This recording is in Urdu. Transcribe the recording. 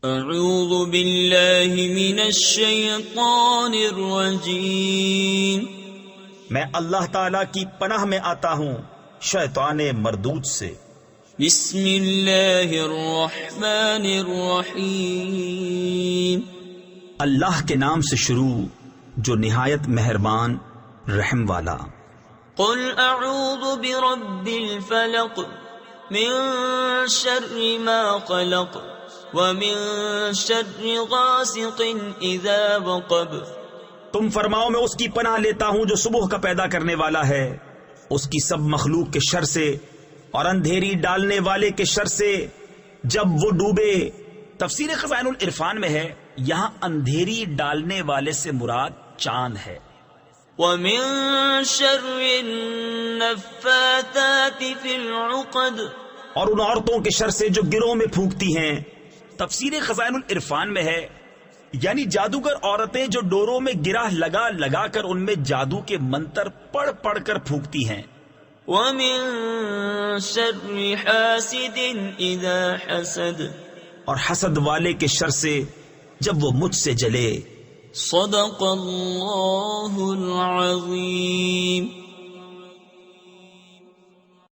اعوذ باللہ من الشیطان الرجیم، میں اللہ تعالی کی پناہ میں آتا ہوں شیطان مردود سے۔ بسم اللہ الرحمن الرحیم، اللہ کے نام سے شروع جو نہایت مہربان رحم والا۔ قل اعوذ برب الفلق من شر ما خلق ومن شر غاسق اذا وقب۔ تم فرماؤ میں اس کی پناہ لیتا ہوں جو صبح کا پیدا کرنے والا ہے، اس کی سب مخلوق کے شر سے، اور اندھیری ڈالنے والے کے شر سے جب وہ ڈوبے۔ تفسیر خزائن العرفان میں ہے یہاں اندھیری ڈالنے والے سے مراد چاند ہے۔ ومن شر النفاثات في العقد، اور ان عورتوں کے شر سے جو گروہ میں پھونکتی ہیں۔ تفسیر خزائن العرفان میں ہے یعنی جادوگر عورتیں جو ڈوروں میں گرہ لگا لگا کر ان میں جادو کے منتر پڑھ پڑھ کر پھونکتی ہیں۔ ومن شر حاسد اذا حسد، اور حسد والے کے شر سے جب وہ مجھ سے جلے۔ صدق اللہ العظیم۔